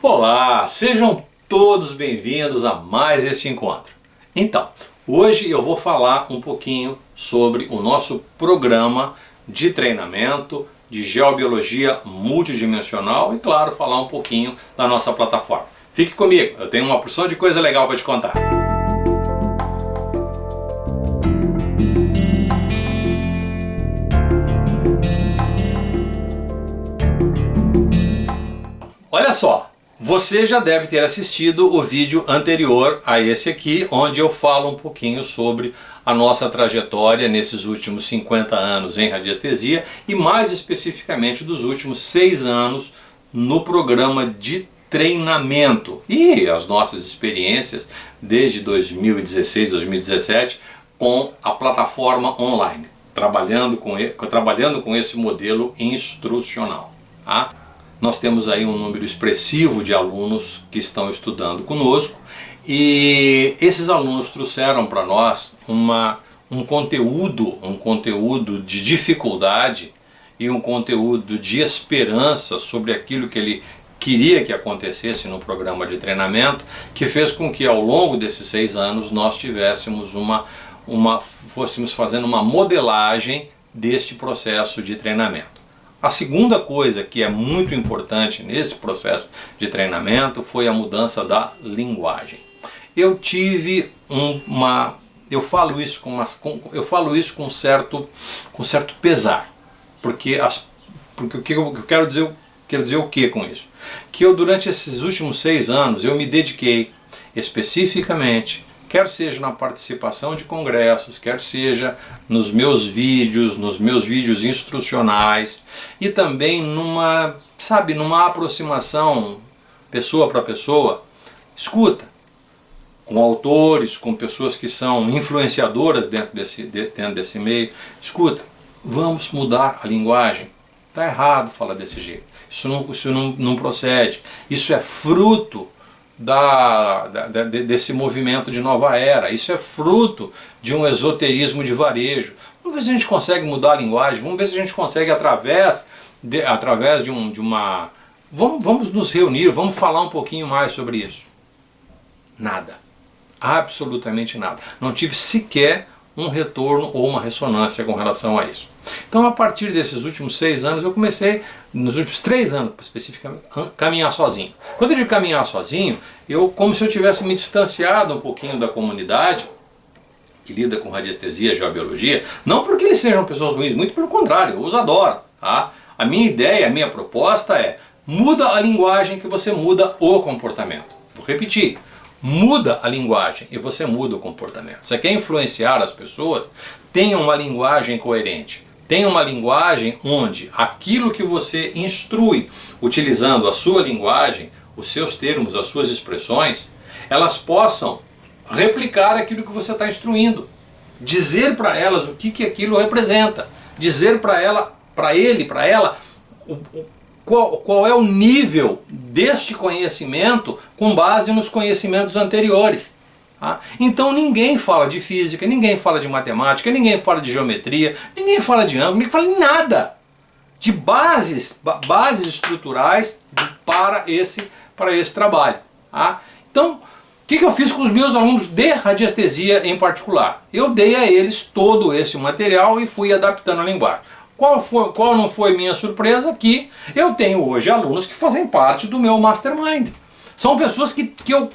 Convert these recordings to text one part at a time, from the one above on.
Olá, sejam todos bem-vindos a mais este encontro. Então, hoje eu vou falar um pouquinho sobre o nosso programa de treinamento de geobiologia multidimensional e, claro, falar um pouquinho da nossa plataforma. Fique comigo, eu tenho uma porção de coisa legal para te contar. Olha só, você já deve ter assistido o vídeo anterior a esse aqui, onde eu falo um pouquinho sobre a nossa trajetória nesses últimos 50 anos em radiestesia e mais especificamente dos últimos 6 anos no programa de treinamento e as nossas experiências desde 2016, 2017 com a plataforma online, trabalhando com esse modelo instrucional. Tá? Nós temos aí um número expressivo de alunos que estão estudando conosco e esses alunos trouxeram para nós um conteúdo de dificuldade e um conteúdo de esperança sobre aquilo que ele queria que acontecesse no programa de treinamento, que fez com que ao longo desses 6 anos nós tivéssemos fôssemos fazendo uma modelagem deste processo de treinamento. A segunda coisa que é muito importante nesse processo de treinamento foi a mudança da linguagem. Eu tive eu falo isso com certo pesar, porque o que eu quero dizer o que com isso? Que eu durante esses últimos 6 anos eu me dediquei especificamente, quer seja na participação de congressos, quer seja nos meus vídeos instrucionais e também numa aproximação pessoa para pessoa, escuta, com autores, com pessoas que são influenciadoras dentro desse meio, escuta, vamos mudar a linguagem, está errado falar desse jeito, isso não procede, isso é fruto desse movimento de nova era, isso é fruto de um esoterismo de varejo. Vamos ver se a gente consegue mudar a linguagem, vamos ver se a gente consegue através de uma... Vamos nos reunir, vamos falar um pouquinho mais sobre isso. Nada, absolutamente nada. Não tive sequer um retorno ou uma ressonância com relação a isso. Então, a partir desses últimos 6 anos, eu comecei, nos últimos 3 anos especificamente, a caminhar sozinho. Quando eu digo caminhar sozinho, como se eu tivesse me distanciado um pouquinho da comunidade que lida com radiestesia, geobiologia, não porque eles sejam pessoas ruins, muito pelo contrário, eu os adoro. Tá? A minha ideia, a minha proposta é, muda a linguagem que você muda o comportamento. Vou repetir. Muda a linguagem e você muda o comportamento. Você quer influenciar as pessoas? Tenha uma linguagem coerente. Tenha uma linguagem onde aquilo que você instrui, utilizando a sua linguagem, os seus termos, as suas expressões, elas possam replicar aquilo que você está instruindo. Dizer para elas o que aquilo representa. Dizer para ela, para ela, qual é o nível deste conhecimento com base nos conhecimentos anteriores. Tá? Então ninguém fala de física, ninguém fala de matemática, ninguém fala de geometria, ninguém fala de ângulo, ninguém fala em nada de bases estruturais para esse trabalho. Tá? Então, o que eu fiz com os meus alunos de radiestesia em particular? Eu dei a eles todo esse material e fui adaptando a linguagem. Qual não foi minha surpresa? Que eu tenho hoje alunos que fazem parte do meu mastermind. São pessoas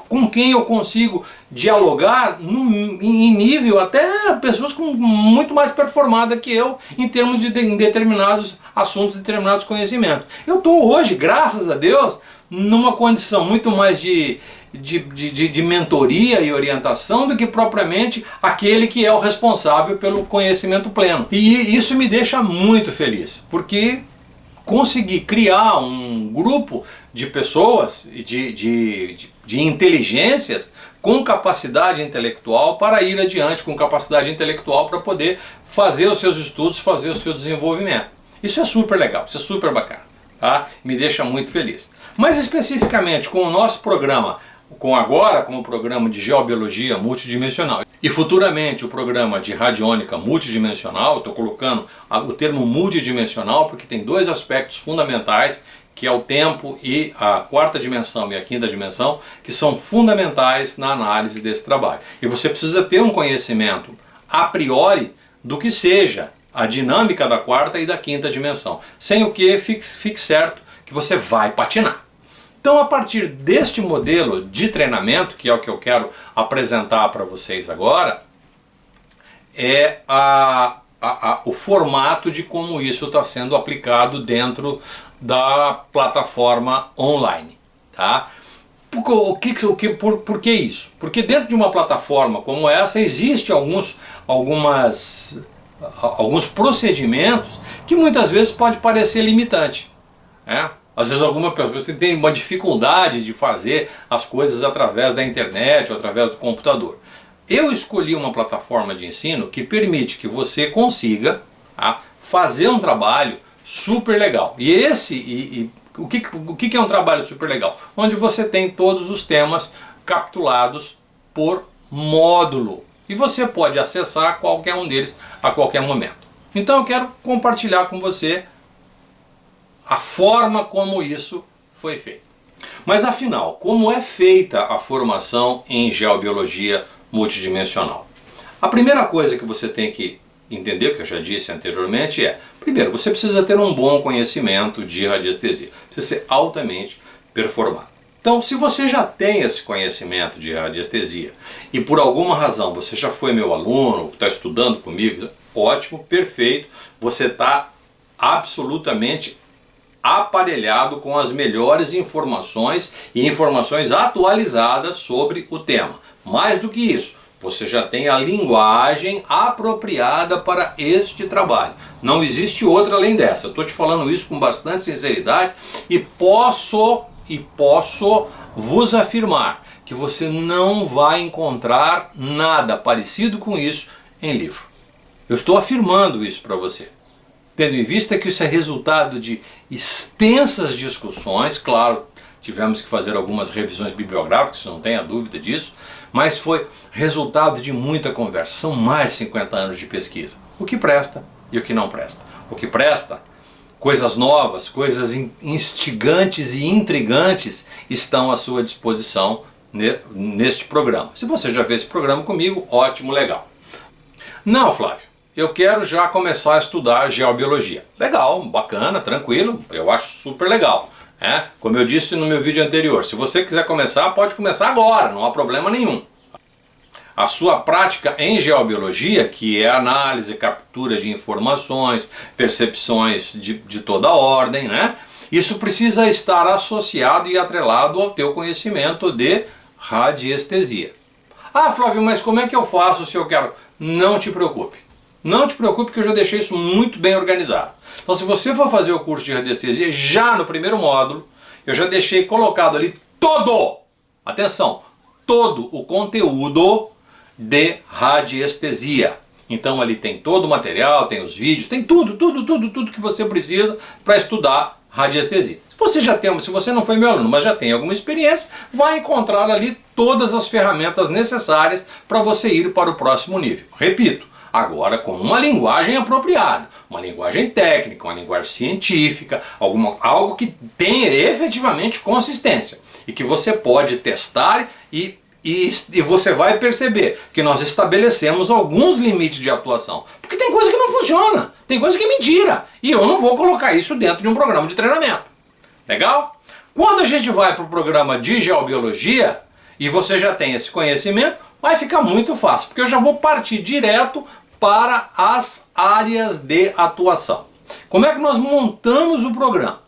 com quem eu consigo dialogar em nível, até pessoas muito mais performadas que eu em termos em determinados assuntos, determinados conhecimentos. Eu estou hoje, graças a Deus, numa condição muito mais de mentoria e orientação do que propriamente aquele que é o responsável pelo conhecimento pleno. E isso me deixa muito feliz, porque consegui criar um grupo de pessoas, de inteligências com capacidade intelectual para ir adiante, com capacidade intelectual para poder fazer os seus estudos, fazer o seu desenvolvimento. Isso é super legal, isso é super bacana, tá? Me deixa muito feliz. Mas especificamente com o nosso programa, com o programa de geobiologia multidimensional e futuramente o programa de radiônica multidimensional, estou colocando o termo multidimensional porque tem 2 aspectos fundamentais que é o tempo, e a quarta dimensão e a quinta dimensão, que são fundamentais na análise desse trabalho. E você precisa ter um conhecimento a priori do que seja a dinâmica da quarta e da quinta dimensão, sem o que fique certo que você vai patinar. Então, a partir deste modelo de treinamento, que é o que eu quero apresentar para vocês agora, é o formato de como isso está sendo aplicado dentro da plataforma online, tá? Por que isso? Porque dentro de uma plataforma como essa existe alguns procedimentos que muitas vezes pode parecer limitante, né? Às vezes alguma pessoa tem uma dificuldade de fazer as coisas através da internet ou através do computador. Eu escolhi uma plataforma de ensino que permite que você consiga, tá, fazer um trabalho super legal. E o que é um trabalho super legal? Onde você tem todos os temas capitulados por módulo. E você pode acessar qualquer um deles a qualquer momento. Então eu quero compartilhar com você a forma como isso foi feito. Mas afinal, como é feita a formação em geobiologia multidimensional? A primeira coisa que você tem que entender, que eu já disse anteriormente, é: primeiro, você precisa ter um bom conhecimento de radiestesia, precisa ser altamente performado. Então, se você já tem esse conhecimento de radiestesia e por alguma razão você já foi meu aluno, está estudando comigo, ótimo, perfeito, você está absolutamente aparelhado com as melhores informações e informações atualizadas sobre o tema. Mais do que isso, você já tem a linguagem apropriada para este trabalho. Não existe outra além dessa. Eu estou te falando isso com bastante sinceridade e posso vos afirmar que você não vai encontrar nada parecido com isso em livro. Eu estou afirmando isso para você, tendo em vista que isso é resultado de extensas discussões. Claro, tivemos que fazer algumas revisões bibliográficas, não tenha dúvida disso, mas foi resultado de muita conversa. São mais de 50 anos de pesquisa. O que presta e o que não presta. O que presta, coisas novas, coisas instigantes e intrigantes estão à sua disposição neste programa. Se você já fez esse programa comigo, ótimo, legal. Não, Flávio, eu quero já começar a estudar geobiologia. Legal, bacana, tranquilo, eu acho super legal. Como eu disse no meu vídeo anterior, se você quiser começar, pode começar agora, não há problema nenhum. A sua prática em geobiologia, que é análise, captura de informações, percepções de toda ordem, né? Isso precisa estar associado e atrelado ao teu conhecimento de radiestesia. Ah, Flávio, mas como é que eu faço se eu quero? Não te preocupe. Não te preocupe, que eu já deixei isso muito bem organizado. Então, se você for fazer o curso de radiestesia, já no primeiro módulo, eu já deixei colocado ali atenção, todo o conteúdo de radiestesia. Então ali tem todo o material, tem os vídeos, tem tudo que você precisa para estudar radiestesia. Se você não foi meu aluno, mas já tem alguma experiência, vai encontrar ali todas as ferramentas necessárias para você ir para o próximo nível. Repito, agora com uma linguagem apropriada, uma linguagem técnica, uma linguagem científica, algo que tenha efetivamente consistência e que você pode testar e você vai perceber que nós estabelecemos alguns limites de atuação. Porque tem coisa que não funciona, tem coisa que é mentira, e eu não vou colocar isso dentro de um programa de treinamento. Legal? Quando a gente vai para o programa de geobiologia, e você já tem esse conhecimento, vai ficar muito fácil, porque eu já vou partir direto para as áreas de atuação. Como é que nós montamos o programa?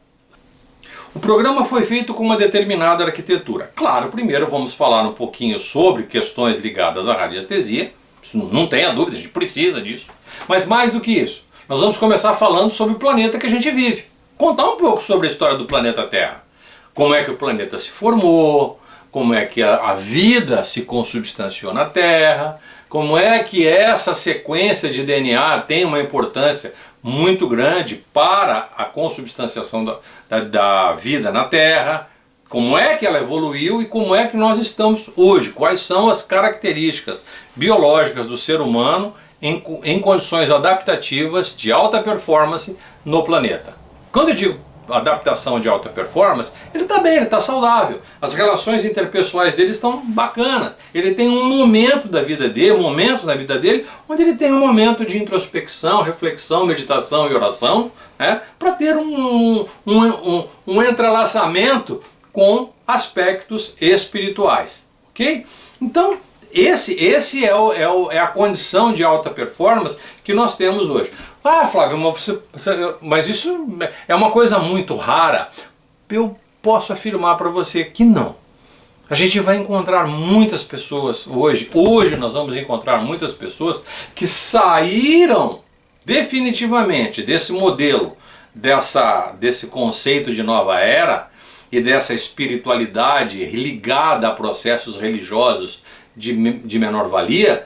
O programa foi feito com uma determinada arquitetura. Claro, primeiro vamos falar um pouquinho sobre questões ligadas à radiestesia. Isso não tenha dúvida, a gente precisa disso. Mas mais do que isso, nós vamos começar falando sobre o planeta que a gente vive. Contar um pouco sobre a história do planeta Terra. Como é que o planeta se formou, como é que a vida se consubstanciou na Terra, como é que essa sequência de DNA tem uma importância muito grande para a consubstanciação da vida na Terra, como é que ela evoluiu e como é que nós estamos hoje, quais são as características biológicas do ser humano em condições adaptativas de alta performance no planeta. Quando eu digo adaptação de alta performance, ele está bem, ele está saudável. As relações interpessoais dele estão bacanas. Ele tem um momento da vida dele, momentos na vida dele, onde ele tem um momento de introspecção, reflexão, meditação e oração, né, para ter um entrelaçamento com aspectos espirituais, ok? Então, esse é a condição de alta performance que nós temos hoje. Ah, Flávio, mas isso é uma coisa muito rara. Eu posso afirmar para você que não. A gente vai encontrar muitas pessoas hoje nós vamos encontrar muitas pessoas que saíram definitivamente desse modelo, desse conceito de nova era e dessa espiritualidade ligada a processos religiosos de menor valia,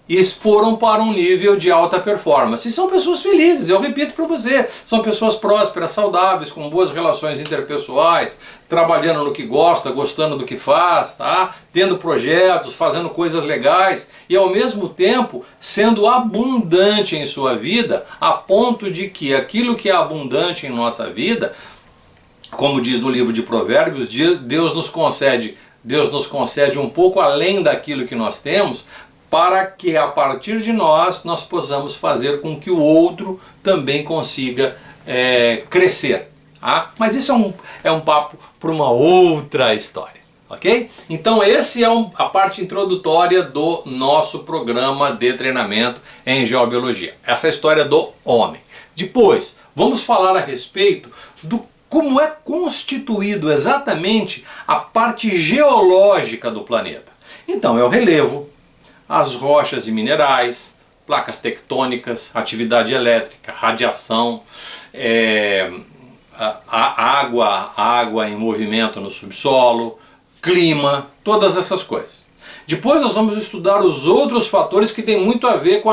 e foram para um nível de alta performance. E são pessoas felizes, eu repito para você, são pessoas prósperas, saudáveis, com boas relações interpessoais, trabalhando no que gosta, gostando do que faz, tá? Tendo projetos, fazendo coisas legais e ao mesmo tempo sendo abundante em sua vida, a ponto de que aquilo que é abundante em nossa vida, como diz no livro de Provérbios, Deus nos concede um pouco além daquilo que nós temos, para que a partir de nós possamos fazer com que o outro também consiga crescer. Tá? Mas isso é um papo para uma outra história, ok? Então esse é a parte introdutória do nosso programa de treinamento em geobiologia. Essa é a história do homem. Depois, vamos falar a respeito do como é constituído exatamente a parte geológica do planeta. Então é o relevo, as rochas e minerais, placas tectônicas, atividade elétrica, radiação, a água em movimento no subsolo, clima, todas essas coisas. Depois nós vamos estudar os outros fatores que têm muito a ver com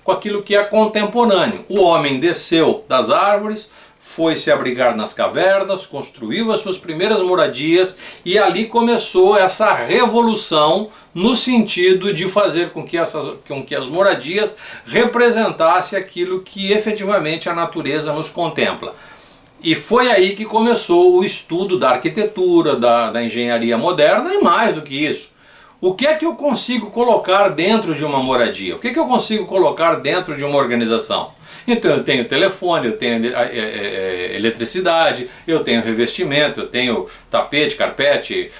aquilo que é contemporâneo. O homem desceu das árvores, foi se abrigar nas cavernas, construiu as suas primeiras moradias e ali começou essa revolução no sentido de fazer com que as moradias representassem aquilo que efetivamente a natureza nos contempla. E foi aí que começou o estudo da arquitetura, da engenharia moderna e mais do que isso. O que é que eu consigo colocar dentro de uma moradia? O que é que eu consigo colocar dentro de uma organização? Então eu tenho telefone, eu tenho eletricidade, eu tenho revestimento, eu tenho tapete, carpete,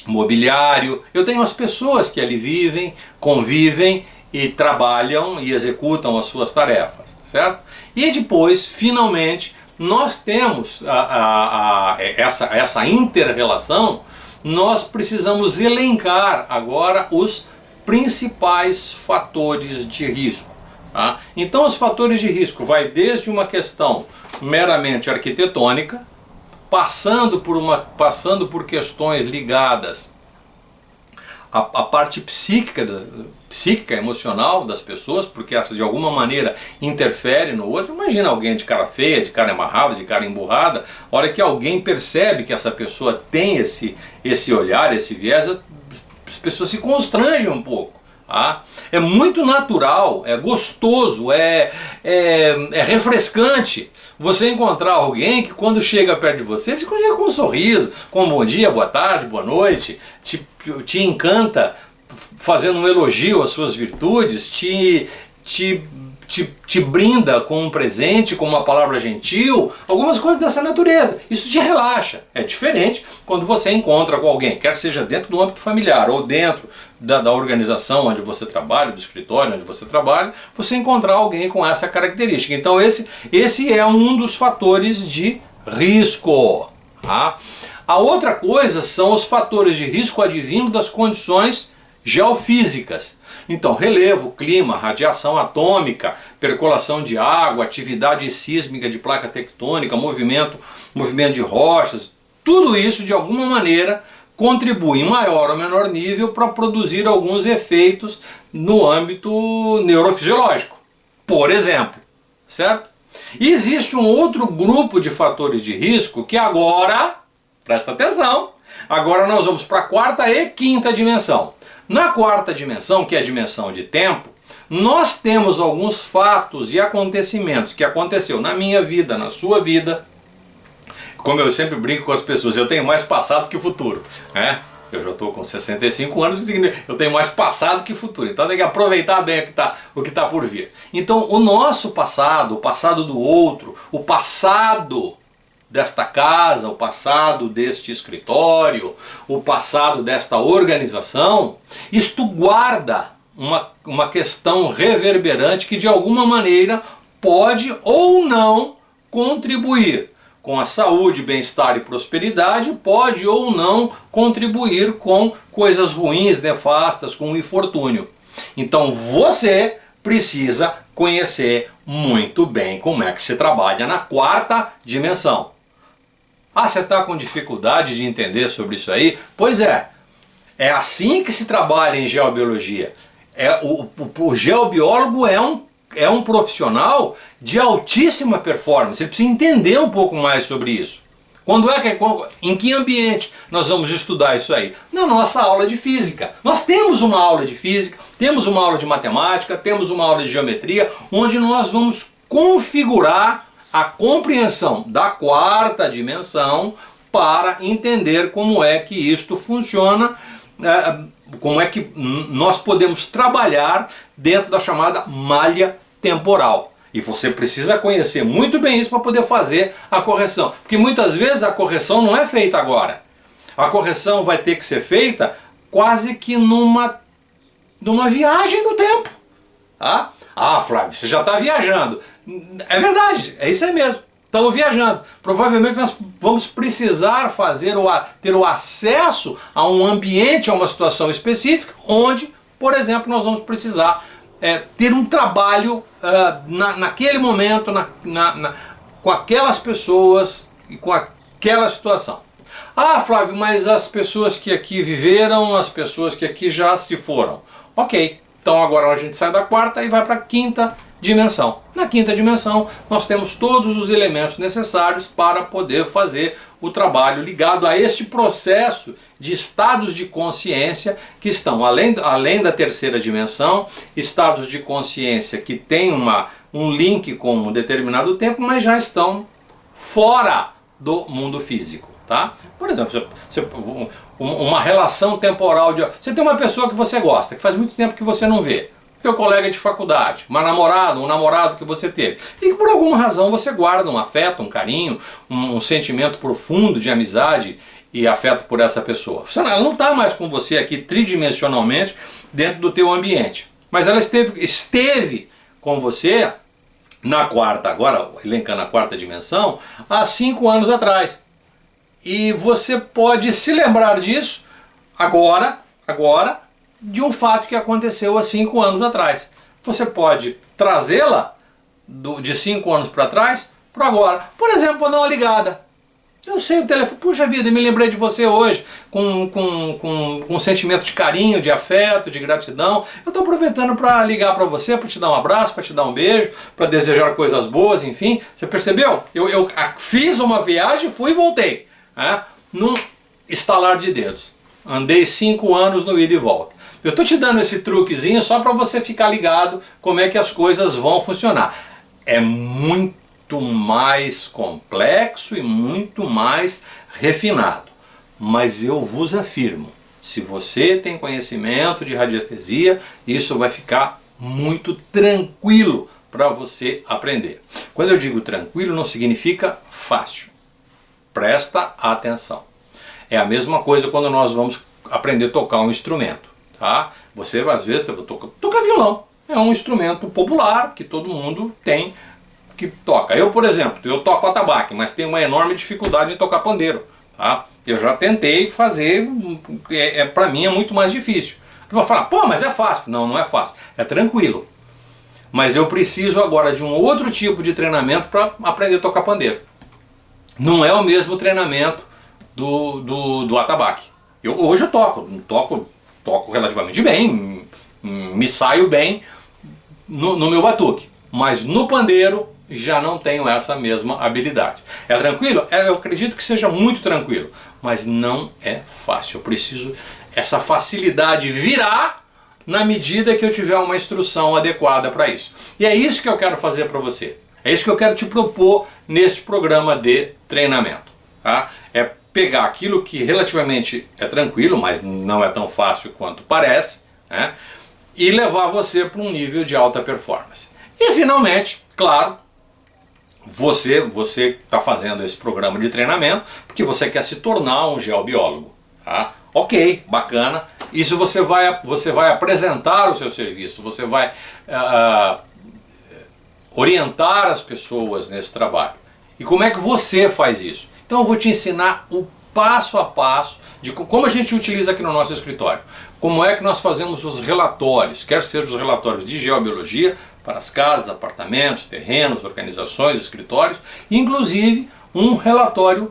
mobiliário, eu tenho as pessoas que ali vivem, convivem e trabalham e executam as suas tarefas, certo? E depois, finalmente, nós temos essa inter-relação, nós precisamos elencar agora os principais fatores de risco. Tá? Então os fatores de risco vai desde uma questão meramente arquitetônica, passando por questões ligadas à parte psíquica, emocional das pessoas, porque essa de alguma maneira interfere no outro. Imagina alguém de cara feia, de cara amarrada, de cara emburrada, a hora que alguém percebe que essa pessoa tem esse olhar, esse viés, as pessoas se constrangem um pouco. Tá? É muito natural, é gostoso, é refrescante você encontrar alguém que quando chega perto de você, ele chega com um sorriso, com um bom dia, boa tarde, boa noite, te encanta fazendo um elogio às suas virtudes, te brinda com um presente, com uma palavra gentil, algumas coisas dessa natureza. Isso te relaxa. É diferente quando você encontra com alguém, quer seja dentro do âmbito familiar ou dentro da organização onde você trabalha, do escritório onde você trabalha, você encontrar alguém com essa característica. Então esse é um dos fatores de risco. Tá? A outra coisa são os fatores de risco advindo das condições geofísicas. Então, relevo, clima, radiação atômica, percolação de água, atividade sísmica de placa tectônica, movimento de rochas, tudo isso de alguma maneira contribui em maior ou menor nível para produzir alguns efeitos no âmbito neurofisiológico, por exemplo, certo? E existe um outro grupo de fatores de risco que agora, presta atenção, agora nós vamos para a quarta e quinta dimensão. Na quarta dimensão, que é a dimensão de tempo, Nós temos alguns fatos e acontecimentos que aconteceu na minha vida, na sua vida. Como eu sempre brinco com as pessoas, eu tenho mais passado que futuro, né? Eu já estou com 65 anos, eu tenho mais passado que futuro. Então tem que aproveitar bem o que tá por vir. Então o nosso passado, o passado do outro, o passado desta casa, o passado deste escritório, o passado desta organização, isto guarda uma questão reverberante que de alguma maneira pode ou não contribuir com a saúde, bem-estar e prosperidade, pode ou não contribuir com coisas ruins, nefastas, com o infortúnio. Então você precisa conhecer muito bem como é que se trabalha na quarta dimensão. Ah, você está com dificuldade de entender sobre isso aí? Pois é assim que se trabalha em geobiologia. O geobiólogo é um profissional de altíssima performance. Ele precisa entender um pouco mais sobre isso. Em que ambiente nós vamos estudar isso aí? Na nossa aula de física. Nós temos uma aula de física, temos uma aula de matemática, temos uma aula de geometria, onde nós vamos configurar a compreensão da quarta dimensão para entender como é que isto funciona, como é que nós podemos trabalhar dentro da chamada malha temporal. E você precisa conhecer muito bem isso para poder fazer a correção. Porque muitas vezes a correção não é feita agora. A correção vai ter que ser feita quase que numa viagem no tempo. Tá? Ah, Flávio, você já está viajando. É verdade, é isso aí mesmo. Estamos viajando. Provavelmente nós vamos precisar ter o acesso a um ambiente, a uma situação específica, onde, por exemplo, nós vamos precisar ter um trabalho naquele momento, com aquelas pessoas e com aquela situação. Ah, Flávio, mas as pessoas que aqui viveram, as pessoas que aqui já se foram. Ok, então agora a gente sai da quarta e vai para a quinta dimensão. Na quinta dimensão nós temos todos os elementos necessários para poder fazer o trabalho ligado a este processo de estados de consciência que estão além da terceira dimensão, estados de consciência que têm um link com um determinado tempo, mas já estão fora do mundo físico. Tá? Por exemplo, uma relação temporal você tem uma pessoa que você gosta, que faz muito tempo que você não vê, teu colega de faculdade, uma namorada, um namorado que você teve, e que por alguma razão você guarda um afeto, um carinho, um sentimento profundo de amizade e afeto por essa pessoa. Ela não está mais com você aqui tridimensionalmente dentro do teu ambiente, mas ela esteve com você na quarta, agora elencando a quarta dimensão, há 5 anos atrás. E você pode se lembrar disso agora, de um fato que aconteceu há 5 anos atrás. Você pode trazê-la de 5 anos para trás para agora. Por exemplo, vou dar uma ligada. Eu sei o telefone, puxa vida, me lembrei de você hoje, com um sentimento de carinho, de afeto, de gratidão. Eu estou aproveitando para ligar para você, para te dar um abraço, para te dar um beijo, para desejar coisas boas, enfim. Você percebeu? Eu fiz uma viagem, fui e voltei. Num estalar de dedos. Andei 5 anos no ida e volta. Eu estou te dando esse truquezinho só para você ficar ligado como é que as coisas vão funcionar. É muito mais complexo e muito mais refinado. Mas eu vos afirmo, se você tem conhecimento de radiestesia, isso vai ficar muito tranquilo para você aprender. Quando eu digo tranquilo, não significa fácil. Presta atenção. É a mesma coisa quando nós vamos aprender a tocar um instrumento. Tá? Você às vezes toca violão. É um instrumento popular que todo mundo tem que toca. Eu, por exemplo, eu toco atabaque, mas tenho uma enorme dificuldade em tocar pandeiro. Tá? Eu já tentei fazer, para mim é muito mais difícil. Você vai falar, pô, mas é fácil. Não, não é fácil. É tranquilo. Mas eu preciso agora de um outro tipo de treinamento para aprender a tocar pandeiro. Não é o mesmo treinamento do atabaque. Hoje eu toco relativamente bem, me saio bem no meu batuque, mas no pandeiro já não tenho essa mesma habilidade. É tranquilo? Eu acredito que seja muito tranquilo, mas não é fácil. Eu preciso essa facilidade virar na medida que eu tiver uma instrução adequada para isso. E é isso que eu quero fazer para você. É isso que eu quero te propor neste programa de treinamento. Tá? É pegar aquilo que relativamente é tranquilo, mas não é tão fácil quanto parece, né? E levar você para um nível de alta performance. E finalmente, claro, você está fazendo esse programa de treinamento porque você quer se tornar um geobiólogo. Tá? Ok, bacana. Isso você vai apresentar o seu serviço, você vai orientar as pessoas nesse trabalho. E como é que você faz isso? Então eu vou te ensinar o passo a passo de como a gente utiliza aqui no nosso escritório. Como é que nós fazemos os relatórios, quer sejam os relatórios de geobiologia para as casas, apartamentos, terrenos, organizações, escritórios, inclusive um relatório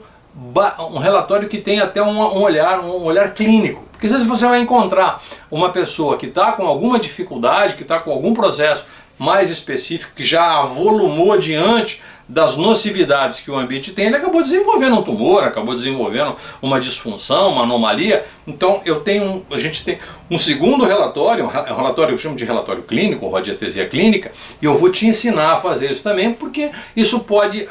que tem até um olhar clínico. Porque às vezes você vai encontrar uma pessoa que está com alguma dificuldade, que está com algum processo mais específico, que já avolumou diante das nocividades que o ambiente tem, ele acabou desenvolvendo um tumor, acabou desenvolvendo uma disfunção, uma anomalia. Então a gente tem um segundo relatório, um relatório que eu chamo de relatório clínico, radiestesia clínica, e eu vou te ensinar a fazer isso também, porque isso pode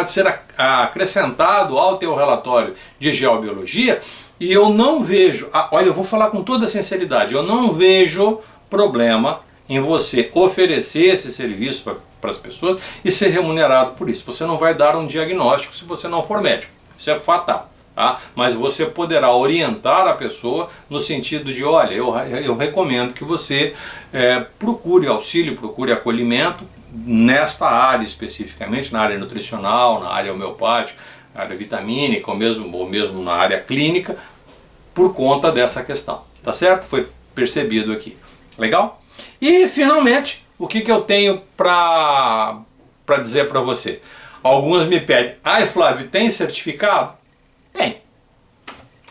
ser acrescentado ao teu relatório de geobiologia, e eu não vejo, olha, eu vou falar com toda sinceridade, eu não vejo problema em você oferecer esse serviço para as pessoas e ser remunerado por isso. Você não vai dar um diagnóstico se você não for médico, isso é fatal. Tá? Mas você poderá orientar a pessoa no sentido de, olha, eu recomendo que você procure auxílio, procure acolhimento nesta área especificamente, na área nutricional, na área homeopática, na área vitamínica, ou mesmo na área clínica, por conta dessa questão. Tá certo? Foi percebido aqui. Legal? E finalmente, o que eu tenho para dizer para você? Alguns me pedem, ai Flávio, tem certificado? Tem.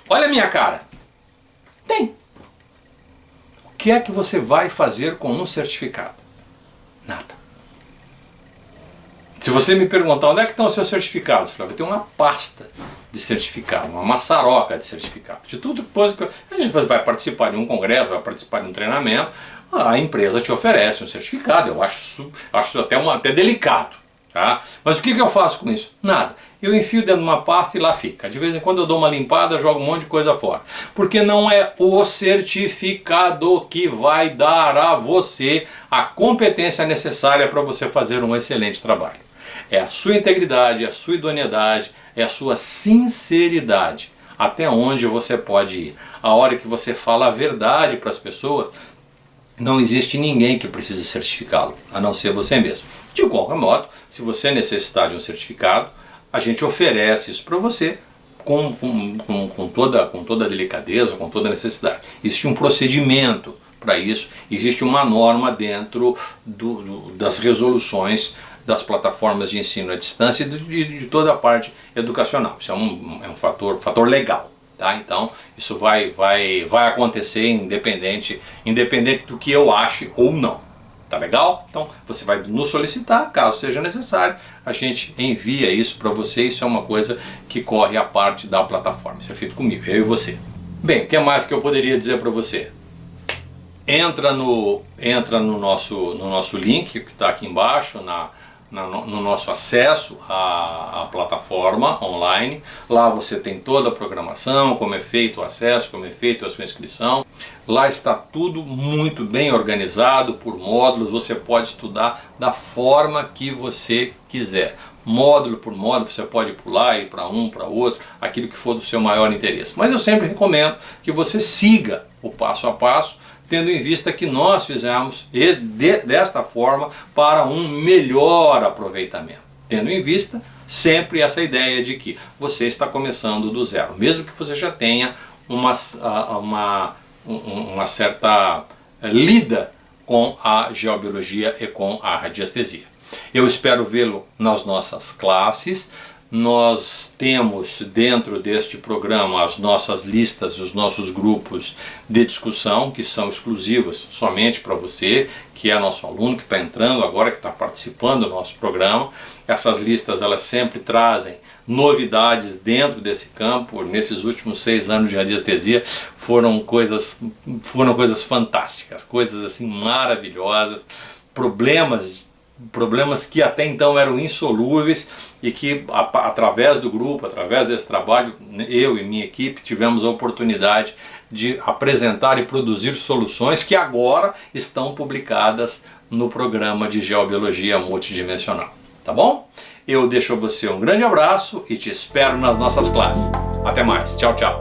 Olha a minha cara. Tem. O que é que você vai fazer com um certificado? Nada. Se você me perguntar onde é que estão os seus certificados, Flávio, tem uma pasta de certificado, uma maçaroca de certificado. De tudo que a gente vai participar de um congresso, vai participar de um treinamento, a empresa te oferece um certificado. Eu acho até delicado. Tá? Mas o que eu faço com isso? Nada. Eu enfio dentro de uma pasta e lá fica. De vez em quando eu dou uma limpada, jogo um monte de coisa fora. Porque não é o certificado que vai dar a você a competência necessária para você fazer um excelente trabalho. É a sua integridade, é a sua idoneidade, é a sua sinceridade. Até onde você pode ir. A hora que você fala a verdade para as pessoas, não existe ninguém que precise certificá-lo, a não ser você mesmo. De qualquer modo, se você necessitar de um certificado, a gente oferece isso para você com toda a delicadeza, com toda a necessidade. Existe um procedimento para isso, existe uma norma dentro das resoluções das plataformas de ensino à distância e de toda a parte educacional. Isso é um fator legal. Tá? Então isso vai acontecer independente do que eu ache ou não. Tá legal? Então você vai nos solicitar, caso seja necessário, a gente envia isso para você. Isso é uma coisa que corre à parte da plataforma. Isso é feito comigo, eu e você. Bem, o que mais que eu poderia dizer para você? Entra no nosso link que está aqui embaixo, no nosso acesso à plataforma online. Lá você tem toda a programação, como é feito o acesso, como é feito a sua inscrição. Lá está tudo muito bem organizado por módulos, você pode estudar da forma que você quiser. Módulo por módulo, você pode pular, ir para um, para outro, aquilo que for do seu maior interesse. Mas eu sempre recomendo que você siga o passo a passo, tendo em vista que nós fizemos desta forma para um melhor aproveitamento. Tendo em vista sempre essa ideia de que você está começando do zero, mesmo que você já tenha uma certa lida com a geobiologia e com a radiestesia. Eu espero vê-lo nas nossas classes. Nós temos dentro deste programa as nossas listas, os nossos grupos de discussão, que são exclusivos somente para você, que é nosso aluno, que está entrando agora, que está participando do nosso programa. Essas listas, elas sempre trazem novidades dentro desse campo. Nesses últimos 6 anos de radiestesia foram coisas fantásticas, coisas assim maravilhosas, problemas que até então eram insolúveis e que através do grupo, através desse trabalho, eu e minha equipe tivemos a oportunidade de apresentar e produzir soluções que agora estão publicadas no programa de Geobiologia Multidimensional. Tá bom? Eu deixo a você um grande abraço e te espero nas nossas classes. Até mais. Tchau, tchau.